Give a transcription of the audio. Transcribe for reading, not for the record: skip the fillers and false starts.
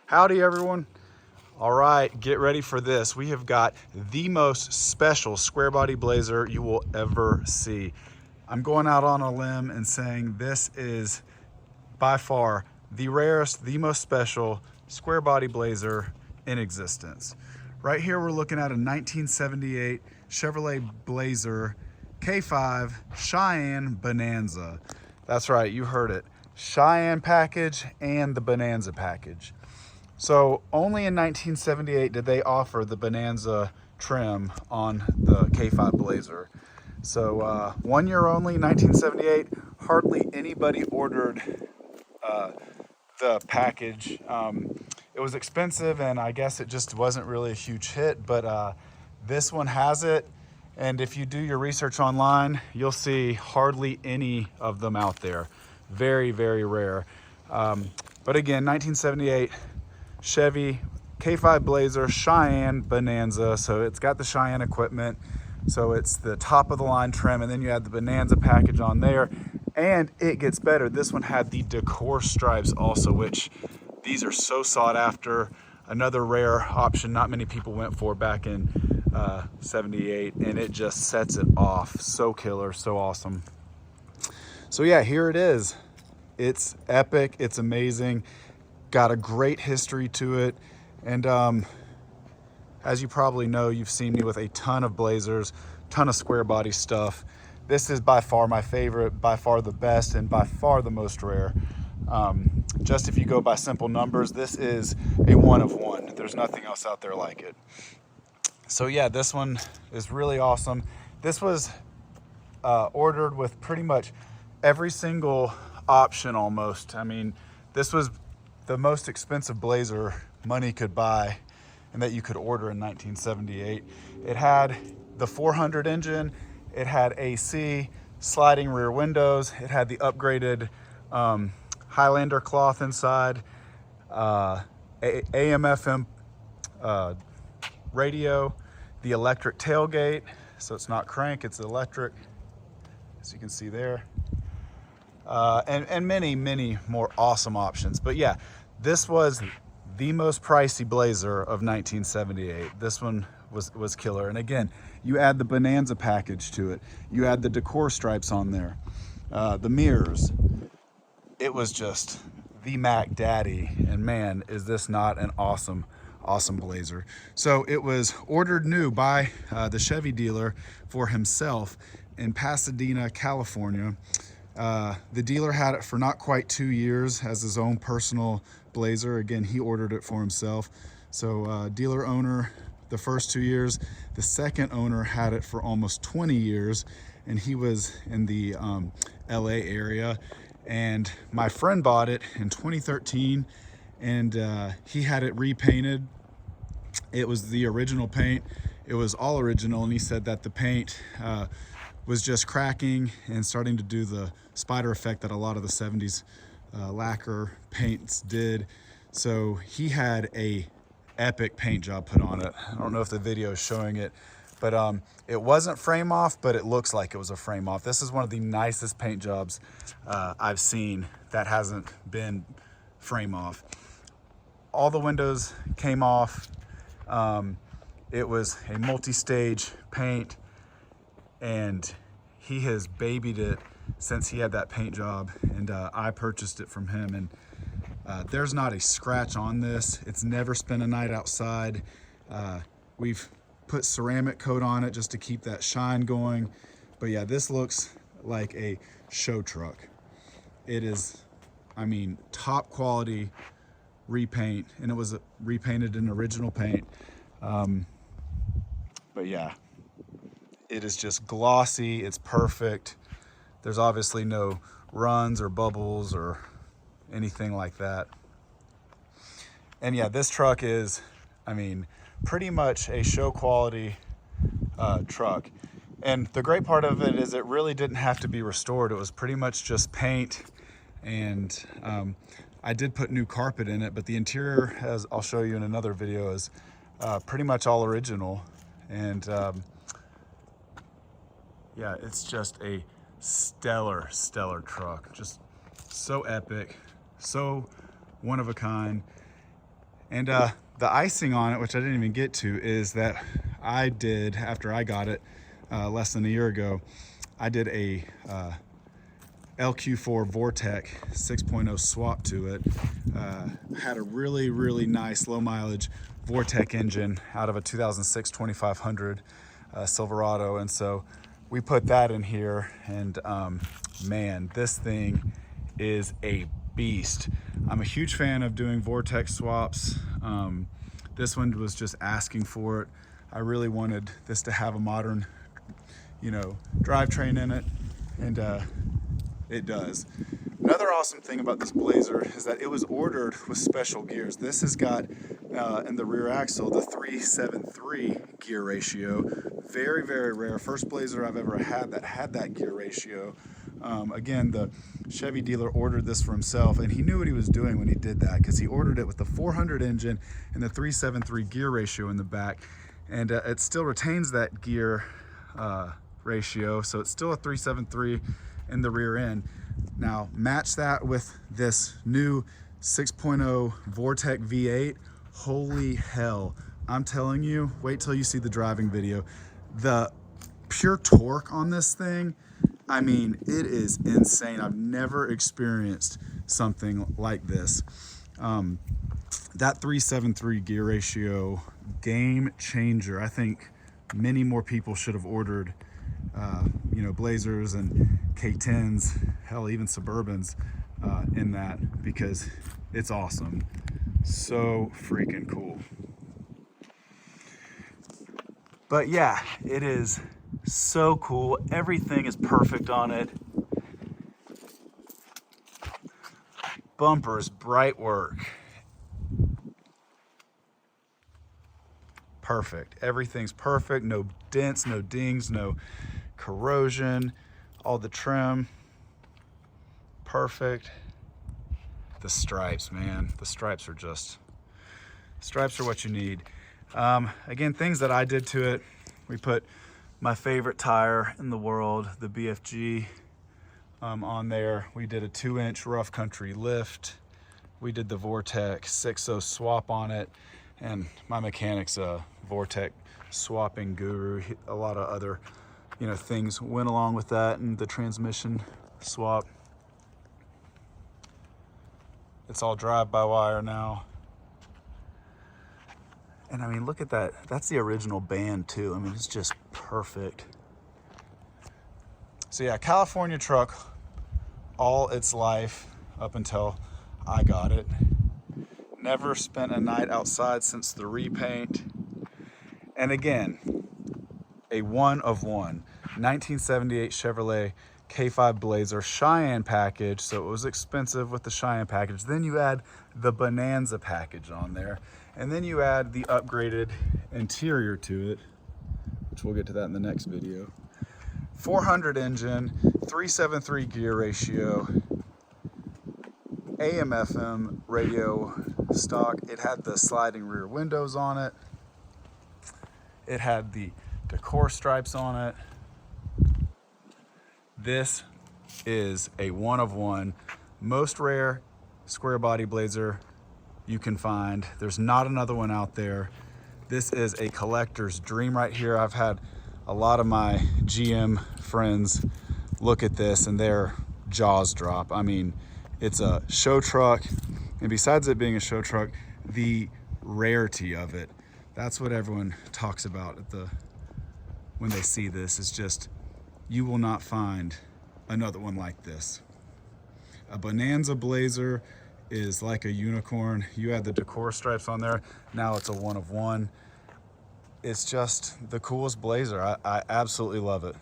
Howdy everyone. All right, get ready for this. We have got the most special square body blazer you will ever see. I'm going out on a limb and saying this is by far the rarest, the most special square body blazer in existence. Right here we're looking at a 1978 Chevrolet Blazer K5 Cheyenne Bonanza. That's right, you heard it. Cheyenne package and the Bonanza package. So only in 1978 did they offer the Bonanza trim on the K5 Blazer. So 1 year only, 1978, hardly anybody ordered the package. It was expensive and I guess it just wasn't really a huge hit, but this one has it. And if you do your research online, you'll see hardly any of them out there. Very, very rare. But again, 1978, Chevy K5 Blazer Cheyenne Bonanza. So it's got the Cheyenne equipment. So it's the top of the line trim, and then you add the Bonanza package on there, and it gets better. This one had the decor stripes also, which these are so sought after. Another rare option not many people went for back in 78, and it just sets it off. So killer, so awesome. So yeah, here it is. It's epic, it's amazing. Got a great history to it, and as you probably know, you've seen me with a ton of blazers, ton of square body stuff. This is by far my favorite, by far the best, and by far the most rare. Just if you go by simple numbers, this is a one of one. There's nothing else out there like it. So yeah, this one is really awesome. This was ordered with pretty much every single option almost. I mean, this was the most expensive blazer money could buy and that you could order in 1978. It had the 400 engine, it had AC, sliding rear windows, it had the upgraded Highlander cloth inside, AM/FM radio, the electric tailgate, so it's not crank, it's electric, as you can see there. And many, many more awesome options. But yeah, this was the most pricey blazer of 1978. This one was killer. And again, you add the Bonanza package to it. You add the decor stripes on there, the mirrors. It was just the Mac Daddy. And man, is this not an awesome, awesome blazer. So it was ordered new by the Chevy dealer for himself in Pasadena, California. The dealer had it for not quite 2 years as his own personal blazer. Again, he ordered it for himself. So dealer owner the first 2 years. The second owner had it for almost 20 years, and he was in the LA area. And my friend bought it in 2013, and he had it repainted. It was the original paint. It was all original, and he said that the paint was just cracking and starting to do the spider effect that a lot of the 70s lacquer paints did. So he had a epic paint job put on it. I don't know if the video is showing it, but it wasn't frame off, but it looks like it was a frame off. This is one of the nicest paint jobs I've seen that hasn't been frame off. All the windows came off. It was a multi-stage paint, and he has babied it since he had that paint job, and I purchased it from him, and there's not a scratch on this. It's never spent a night outside. We've put ceramic coat on it just to keep that shine going, but yeah, this looks like a show truck. It is, I mean, top quality repaint, and it was repainted in original paint. But yeah, it is just glossy, it's perfect. There's obviously no runs or bubbles or anything like that. And yeah, this truck is, I mean, pretty much a show quality truck. And the great part of it is it really didn't have to be restored. It was pretty much just paint, and I did put new carpet in it, but the interior, as I'll show you in another video, is pretty much all original. And yeah, it's just a stellar, stellar truck. Just so epic, so one of a kind. And the icing on it, which I didn't even get to, is that I did, after I got it less than a year ago, I did a LQ4 Vortec 6.0 swap to it. Had a really, really nice low mileage Vortec engine out of a 2006 2500 Silverado. And so we put that in here, and man, this thing is a beast. I'm a huge fan of doing Vortec swaps. This one was just asking for it. I really wanted this to have a modern, drivetrain in it, and it does. Another awesome thing about this Blazer is that it was ordered with special gears. This has got in the rear axle the 373 gear ratio. Very, very rare. First Blazer I've ever had that had that gear ratio. Again, the Chevy dealer ordered this for himself, and he knew what he was doing when he did that, because he ordered it with the 400 engine and the 373 gear ratio in the back, and it still retains that gear ratio, so it's still a 373 in the rear end. Now match that with this new 6.0 Vortec V8. Holy hell, I'm telling you, wait till you see the driving video. The pure torque on this thing, I mean, it is insane. I've never experienced something like this. That 373 gear ratio, game changer. I think many more people should have ordered Blazers and K10s, hell, even Suburbans in that, because it's awesome. So freaking cool. But yeah, it is so cool. Everything is perfect on it. Bumpers, bright work. Perfect. Everything's perfect. No dents, no dings, no corrosion. All the trim, perfect. The stripes, man. The stripes are what you need. Again, things that I did to it, we put my favorite tire in the world, the BFG, on there. We did a 2-inch rough country lift. We did the Vortec 6.0 swap on it, and my mechanic's a Vortec swapping guru. A lot of other things went along with that, and the transmission swap. It's all drive-by-wire now. And I mean, look at that. That's the original band too. I mean, it's just perfect. So yeah, California truck all its life up until I got it. Never spent a night outside since the repaint. And again, a one of one. 1978 Chevrolet K5 Blazer Cheyenne package. So it was expensive with the Cheyenne package. Then you add the Bonanza package on there. And then you add the upgraded interior to it, which we'll get to that in the next video. 400 engine, 373 gear ratio, AM FM radio stock. It had the sliding rear windows on it. It had the decor stripes on it. This is a one of one, most rare square body Blazer you can find. There's not another one out there. This is a collector's dream right here. I've had a lot of my GM friends look at this and their jaws drop. I mean, it's a show truck, and besides it being a show truck, the rarity of it, that's what everyone talks about when they see this. Is just, you will not find another one like this. A Bonanza Blazer is like a unicorn. You had the decor stripes on there. Now it's a one of one. It's just the coolest Blazer. I absolutely love it.